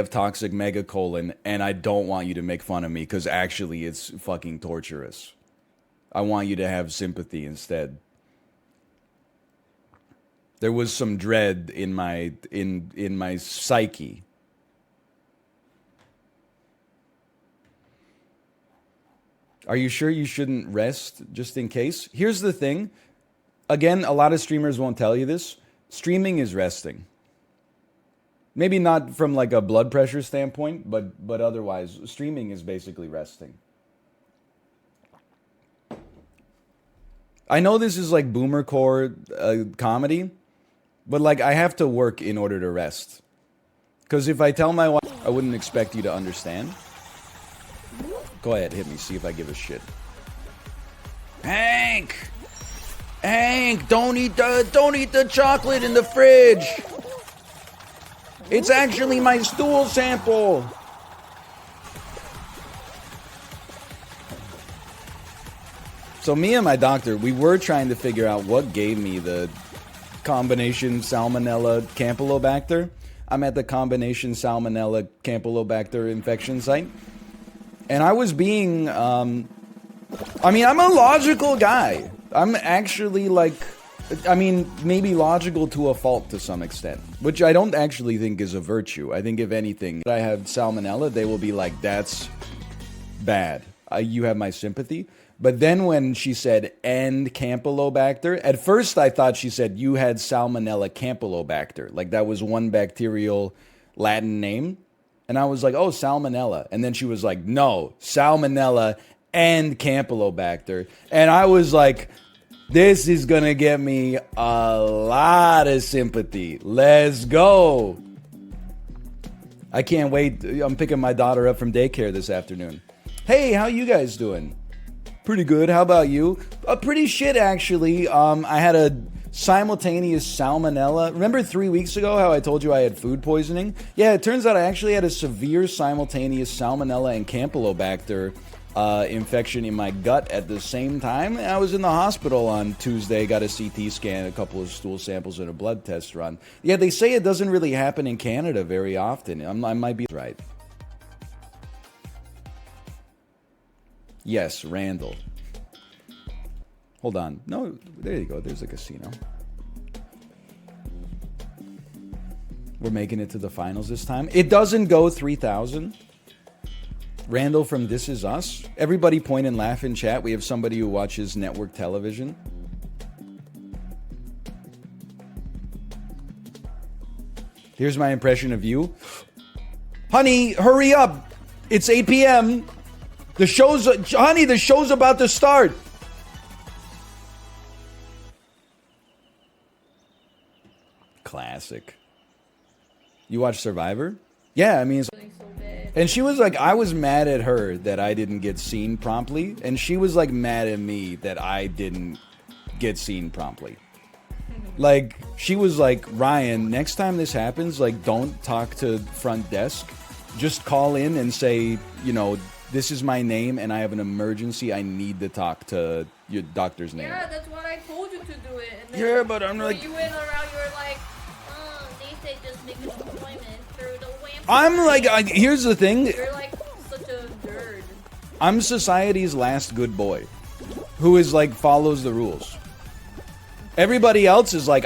have toxic megacolon, and I don't want you to make fun of me because actually it's fucking torturous. I want you to have sympathy instead. There was some dread in my psyche. Are you sure you shouldn't rest just in case? Here's the thing. Again, a lot of streamers won't tell you this. Streaming is resting. Maybe not from like a blood pressure standpoint, but otherwise, streaming is basically resting. I know this is like boomer core comedy, but like I have to work in order to rest. Because if I tell my wife, I wouldn't expect you to understand. Go ahead, hit me, see if I give a shit. Hank! Hank, don't eat the chocolate in the fridge! It's actually my stool sample! So me and my doctor, we were trying to figure out what gave me the combination Salmonella Campylobacter. I'm at the combination Salmonella Campylobacter infection site. And I was being, I mean, I'm a logical guy. I'm actually like, I mean, maybe logical to a fault to some extent, which I don't actually think is a virtue. I think if anything, if I have salmonella, they will be like, that's bad. You have my sympathy. But then when she said, and Campylobacter, at first I thought she said, you had Salmonella Campylobacter. Like that was one bacterial Latin name. And I was like, oh, Salmonella. And then she was like, no, Salmonella and Campylobacter. And I was like, this is going to get me a lot of sympathy. Let's go. I can't wait. I'm picking my daughter up from daycare this afternoon. Hey, how you guys doing? Pretty good. How about you? Pretty shit, actually. I had a simultaneous salmonella. Remember 3 weeks ago how I told you I had food poisoning? Yeah, it turns out I actually had a severe simultaneous salmonella and Campylobacter infection in my gut at the same time. I was in the hospital on Tuesday, got a CT scan, a couple of stool samples, and a blood test run. Yeah, they say it doesn't really happen in Canada very often. I might be right. Yes, Randall. Hold on. No, there you go. There's a casino. We're making it to the finals this time. It doesn't go 3,000. Randall from This Is Us. Everybody point and laugh in chat. We have somebody who watches network television. Here's my impression of you. Honey, hurry up. It's 8 p.m. The show's about to start. Classic. You watch Survivor? Yeah, I mean, and she was like, I was mad at her that I didn't get seen promptly, and she was like mad at me that I didn't get seen promptly. Like, she was like, Ryan, next time this happens, like, don't talk to front desk. Just call in and say, you know, this is my name and I have an emergency. I need to talk to your doctor's name. Yeah, that's what I told you to do it. And then yeah, but I'm like... You went around, you were like, they say just make an appointment through the website. I'm like, here's the thing. You're like such a nerd. I'm society's last good boy. Who is like, follows the rules. Everybody else is like,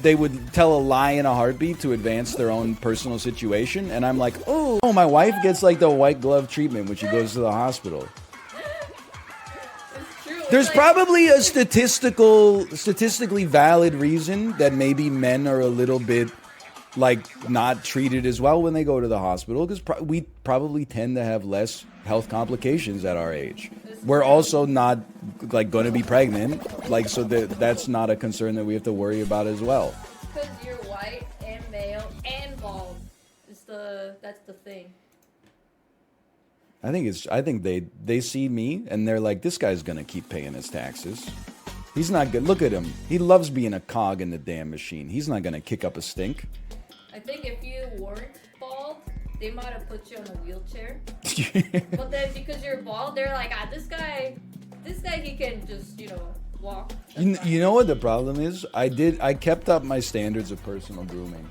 they would tell a lie in a heartbeat to advance their own personal situation. And I'm like, oh, my wife gets like the white glove treatment when she goes to the hospital. There's probably a statistically valid reason that maybe men are a little bit like not treated as well when they go to the hospital, because we probably tend to have less health complications at our age. We're also not like going to be pregnant, like, so that's not a concern that we have to worry about as well. Because you're white and male and bald. That's the thing. I think they see me and they're like, this guy's gonna keep paying his taxes. He's not good. Look at him. He loves being a cog in the damn machine. He's not gonna kick up a stink. I think if you weren't bald, they might have put you on a wheelchair. But then because you're bald, they're like, this guy, he can just, walk. You know what the problem is? I kept up my standards of personal grooming.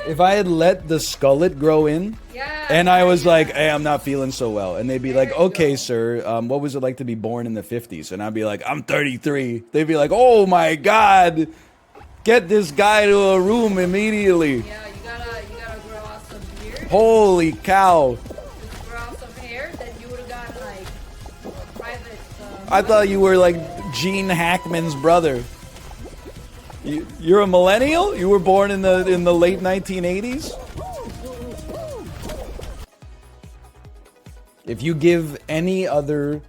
If I had let the skullet grow in, Yeah. and I was like, hey, I'm not feeling so well. And they'd be like, There you okay, go. sir, what was it like to be born in the 50s? And I'd be like, I'm 33. They'd be like, oh my God, get this guy to a room immediately. Yeah, you gotta grow out some beard. Holy cow. Just grow out some hair, then you would have gotten like private. I thought you were like Gene Hackman's brother. You're a millennial? You were born in the late 1980s? If you give any other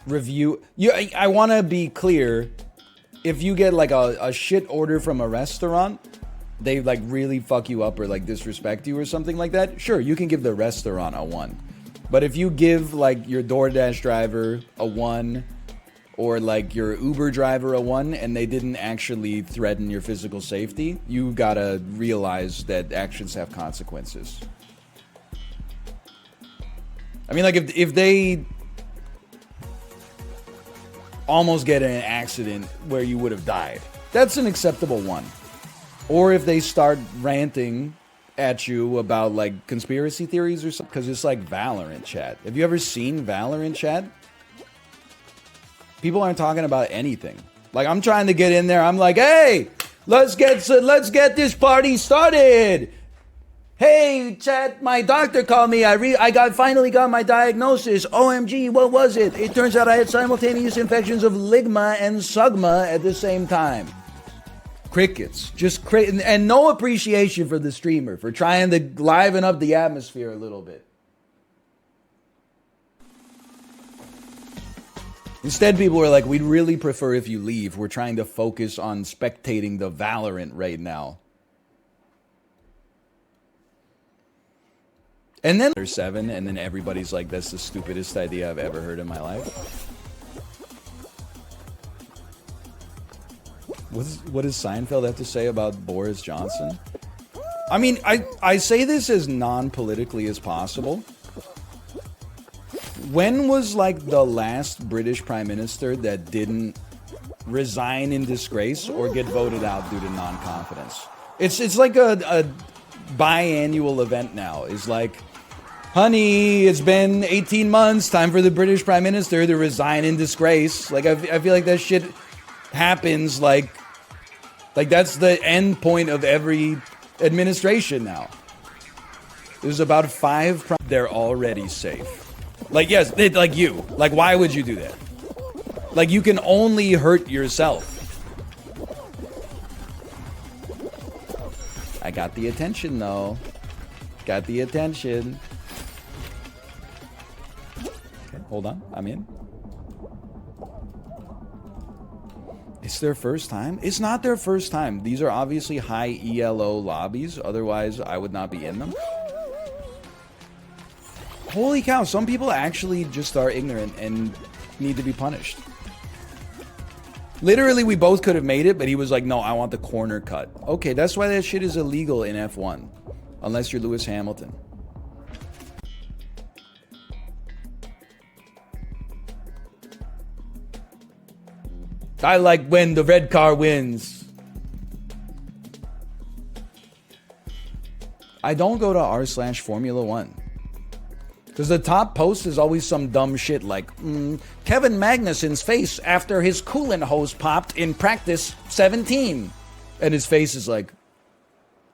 review, I want to be clear. If you get like a shit order from a restaurant, they like really fuck you up or like disrespect you or something like that, sure, you can give the restaurant a 1. But if you give like your DoorDash driver a 1 or like your Uber driver a 1 and they didn't actually threaten your physical safety, you gotta realize that actions have consequences. I mean, like if they almost get in an accident where you would have died, that's an acceptable 1. Or if they start ranting at you about like conspiracy theories or something, because it's like Valorant chat. Have you ever seen Valorant chat? People aren't talking about anything. Like, I'm trying to get in there. I'm like, hey, let's get this party started. Hey, chat, my doctor called me. I finally got my diagnosis. OMG, what was it? It turns out I had simultaneous infections of ligma and sugma at the same time. Crickets. And no appreciation for the streamer for trying to liven up the atmosphere a little bit. Instead, people were like, we'd really prefer if you leave. We're trying to focus on spectating the Valorant right now. And then there's 7, and then everybody's like, that's the stupidest idea I've ever heard in my life. What does Seinfeld have to say about Boris Johnson? I mean, I say this as non-politically as possible. When was like the last British prime minister that didn't resign in disgrace or get voted out due to non-confidence? It's like a biannual event now. It's like, honey, it's been 18 months, time for the British prime minister to resign in disgrace. Like, I feel like that shit happens like that's the end point of every administration now. There's about 5 they're already safe. Like, yes, like you. Like, why would you do that? Like, you can only hurt yourself. I got the attention, though. Got the attention. Okay, hold on. I'm in. It's their first time? It's not their first time. These are obviously high ELO lobbies. Otherwise, I would not be in them. Holy cow, some people actually just are ignorant and need to be punished. Literally, we both could have made it, but he was like, no, I want the corner cut. Okay, that's why that shit is illegal in F1. Unless you're Lewis Hamilton. I like when the red car wins. I don't go to r/Formula 1. Because the top post is always some dumb shit like, Kevin Magnussen's face after his coolant hose popped in practice 17. And his face is like,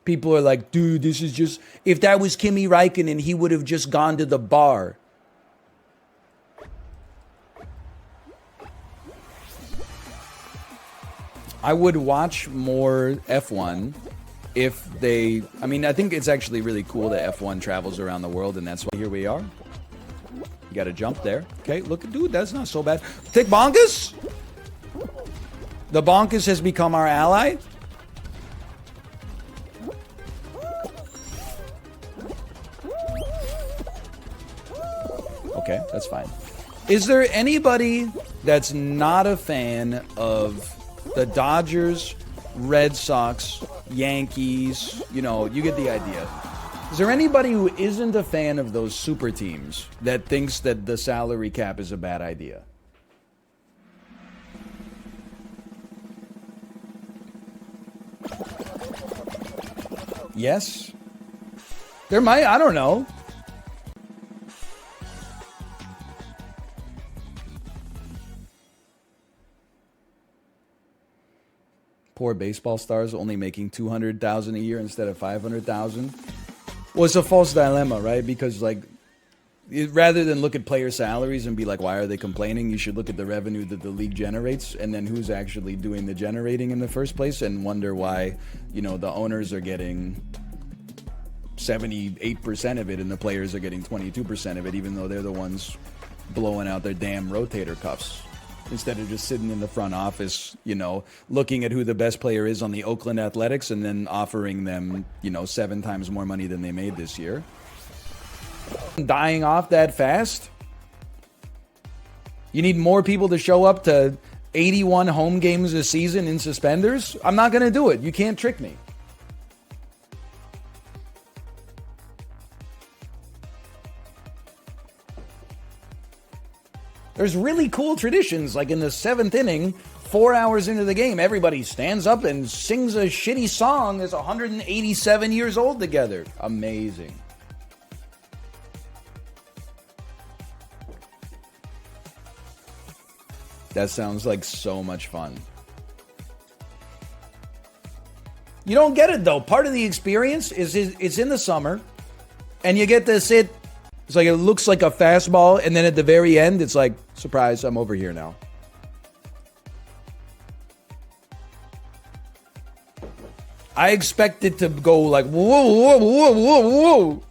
people are like, dude, this is just, if that was Kimi Räikkönen, he would have just gone to the bar. I would watch more F1 if they, I mean, I think it's actually really cool that F1 travels around the world, and that's why here we are. You got to jump there. Okay, look, dude, that's not so bad. Take Bonkus. The Bonkus has become our ally. Okay, that's fine. Is there anybody that's not a fan of the Dodgers, Red Sox, Yankees? You know, you get the idea. Is there anybody who isn't a fan of those super teams that thinks that the salary cap is a bad idea? Yes? There might, I don't know. Poor baseball stars only making $200,000 a year instead of $500,000. Well, it's a false dilemma, right? Because like, rather than look at player salaries and be like, why are they complaining? You should look at the revenue that the league generates and then who's actually doing the generating in the first place and wonder why, you know, the owners are getting 78% of it and the players are getting 22% of it, even though they're the ones blowing out their damn rotator cuffs. Instead of just sitting in the front office, you know, looking at who the best player is on the Oakland Athletics and then offering them, you know, 7 times more money than they made this year. Dying off that fast? You need more people to show up to 81 home games a season in suspenders? I'm not going to do it. You can't trick me. There's really cool traditions, like in the 7th inning, 4 hours into the game, everybody stands up and sings a shitty song that's 187 years old together. Amazing. That sounds like so much fun. You don't get it, though. Part of the experience is it's in the summer, and you get to sit. It's like it looks like a fastball, and then at the very end, it's like, surprise, I'm over here now. I expect it to go like, whoa, whoa, whoa, whoa, whoa.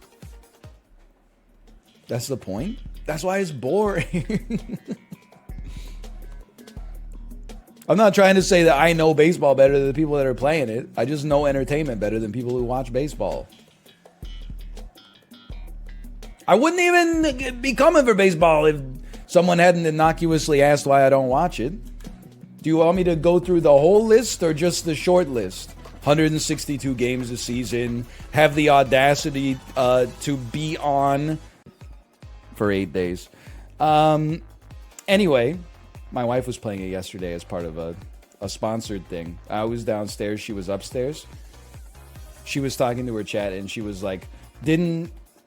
That's the point. That's why it's boring. I'm not trying to say that I know baseball better than the people that are playing it. I just know entertainment better than people who watch baseball. I wouldn't even be coming for baseball if someone hadn't innocuously asked why I don't watch it. Do you want me to go through the whole list or just the short list? 162 games a season, have the audacity to be on for 8 days. Anyway, my wife was playing it yesterday as part of a sponsored thing. I was downstairs, she was upstairs. She was talking to her chat and she was like,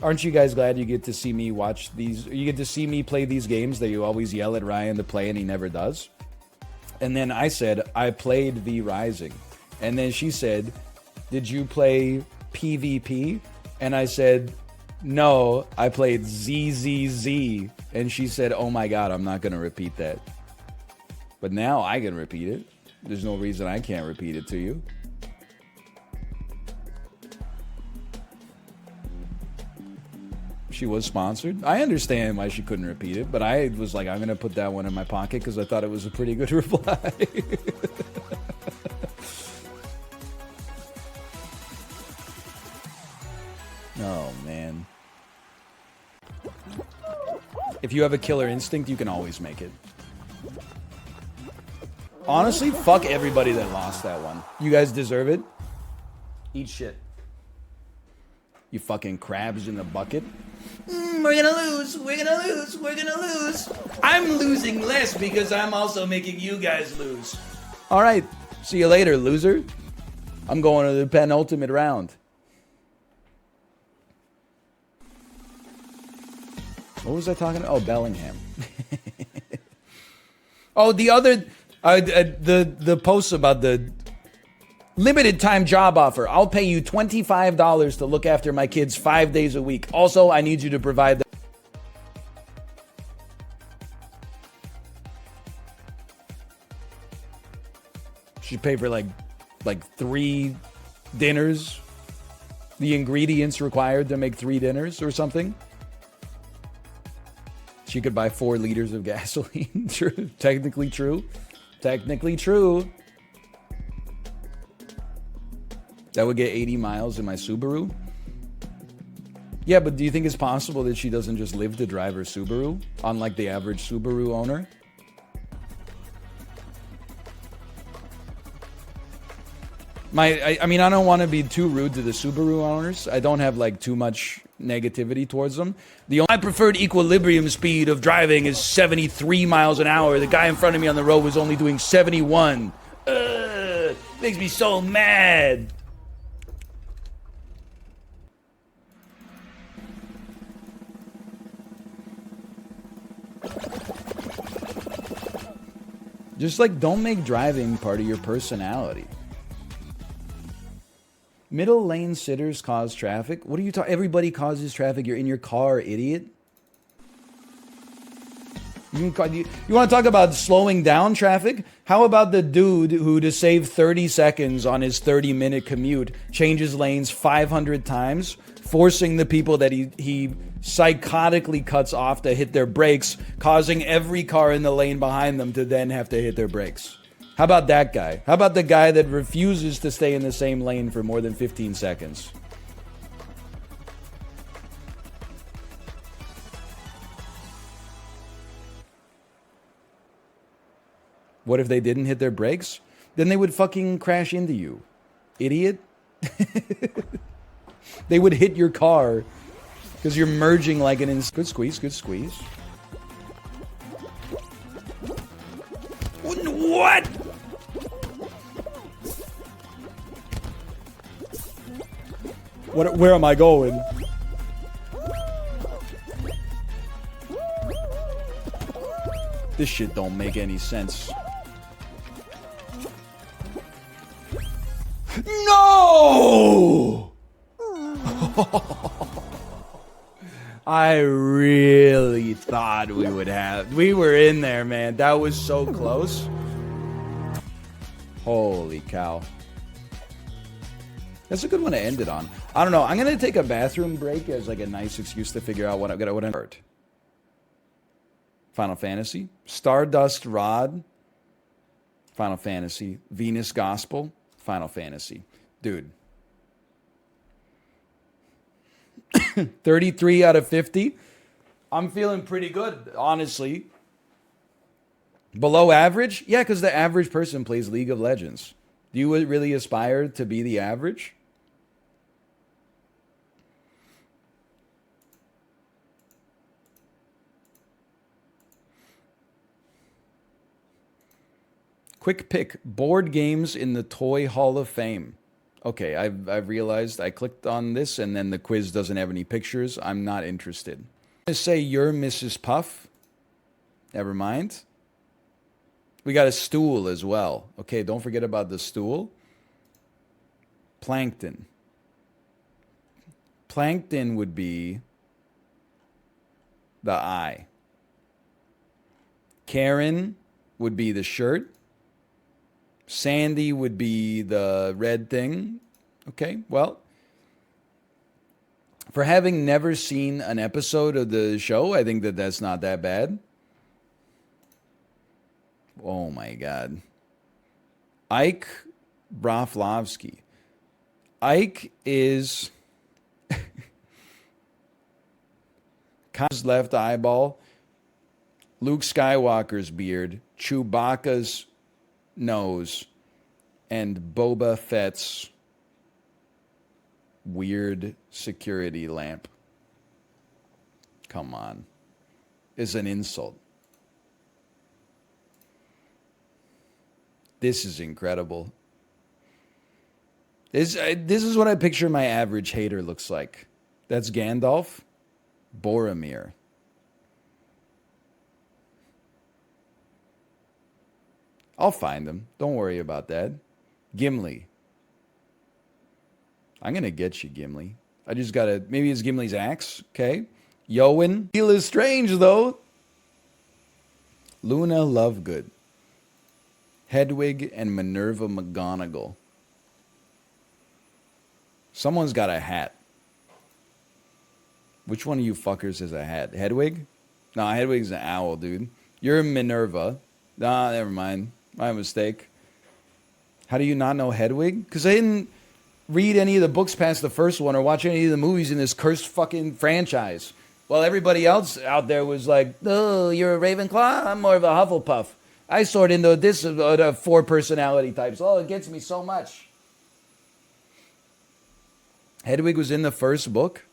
aren't you guys glad you get to see me watch these? You get to see me play these games that you always yell at Ryan to play and he never does? And then I said, I played V Rising. And then she said, did you play PvP? And I said, no, I played ZZZ. And she said, oh my God, I'm not going to repeat that. But now I can repeat it. There's no reason I can't repeat it to you. She was sponsored. I understand why she couldn't repeat it, but I was like, I'm going to put that one in my pocket because I thought it was a pretty good reply. Oh, man. If you have a killer instinct, you can always make it. Honestly, fuck everybody that lost that one. You guys deserve it. Eat shit. You fucking crabs in the bucket. We're gonna lose. We're gonna lose. We're gonna lose. I'm losing less because I'm also making you guys lose. All right. See you later, loser. I'm going to the penultimate round. What was I talking about? Oh, Bellingham. Oh, the other... the posts about the limited time job offer. I'll pay you $25 to look after my kids 5 days a week. Also, I need you to provide Should pay for like 3 dinners. The ingredients required to make 3 dinners or something. She could buy 4 liters of gasoline. True. Technically true. Technically true. That would get 80 miles in my Subaru. Yeah, but do you think it's possible that she doesn't just live to drive her Subaru, unlike the average Subaru owner? I mean, I don't want to be too rude to the Subaru owners. I don't have like too much negativity towards them. My preferred equilibrium speed of driving is 73 miles an hour. The guy in front of me on the road was only doing 71. Makes me so mad. Just like, don't make driving part of your personality. Middle lane sitters cause traffic. What are you talking? Everybody causes traffic. You're in your car, idiot. You want to talk about slowing down traffic? How about the dude who, to save 30 seconds on his 30-minute commute, changes lanes 500 times, forcing the people that he psychotically cuts off to hit their brakes, causing every car in the lane behind them to then have to hit their brakes? How about that guy? How about the guy that refuses to stay in the same lane for more than 15 seconds? What if they didn't hit their brakes? Then they would fucking crash into you. Idiot. They would hit your car because you're merging like an good squeeze, good squeeze. What? Where am I going? This shit don't make any sense. No! I really thought we would have. We were in there, man. That was so close. Holy cow. That's a good one to end it on. I don't know. I'm going to take a bathroom break as like a nice excuse to figure out what I'm hurt. Final Fantasy. Stardust Rod. Final Fantasy. Venus Gospel. Final Fantasy. Dude. 33 out of 50. I'm feeling pretty good, honestly. Below average? Yeah, because the average person plays League of Legends. Do you really aspire to be the average? Quick pick. Board games in the Toy Hall of Fame. Okay, I've realized I clicked on this and then the quiz doesn't have any pictures. I'm not interested. I'm going to say you're Mrs. Puff. Never mind. We got a stool as well. Okay, don't forget about the stool. Plankton. Plankton would be the eye. Karen would be the shirt. Sandy would be the red thing. Okay, well, for having never seen an episode of the show, I think that that's not that bad. Oh my God. Ike Broflovsky. Ike is Kyle's left eyeball, Luke Skywalker's beard, Chewbacca's nose, and Boba Fett's weird security lamp. Come on. Is an insult. This is incredible. This is what I picture my average hater looks like. That's Gandalf. Boromir. I'll find him. Don't worry about that. Gimli. I'm going to get you, Gimli. I just got to... Maybe it's Gimli's axe. Okay. Yowen. Feel is strange, though. Luna Lovegood. Hedwig and Minerva McGonagall. Someone's got a hat. Which one of you fuckers has a hat? Hedwig? No, Hedwig's an owl, dude. You're Minerva. Nah, never mind. My mistake. How do you not know Hedwig? Because I didn't read any of the books past the first one or watch any of the movies in this cursed fucking franchise. While everybody else out there was like, oh, you're a Ravenclaw? I'm more of a Hufflepuff. I sort into this 4 personality types. Oh, it gets me so much. Hedwig was in the first book?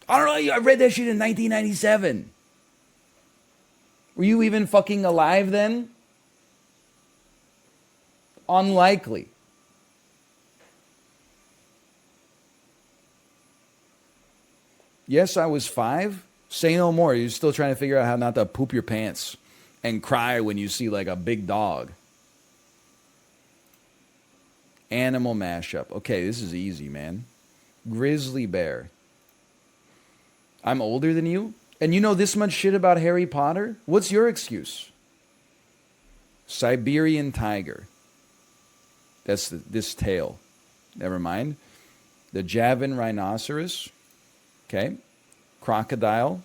I don't know. I read that shit in 1997. Were you even fucking alive then? Unlikely. Yes, I was 5. Say no more. You're still trying to figure out how not to poop your pants and cry when you see like a big dog. Animal mashup. Okay, this is easy, man. Grizzly bear. I'm older than you? And you know this much shit about Harry Potter? What's your excuse? Siberian tiger. That's this tail. Never mind. The Javan rhinoceros. Okay. Crocodile.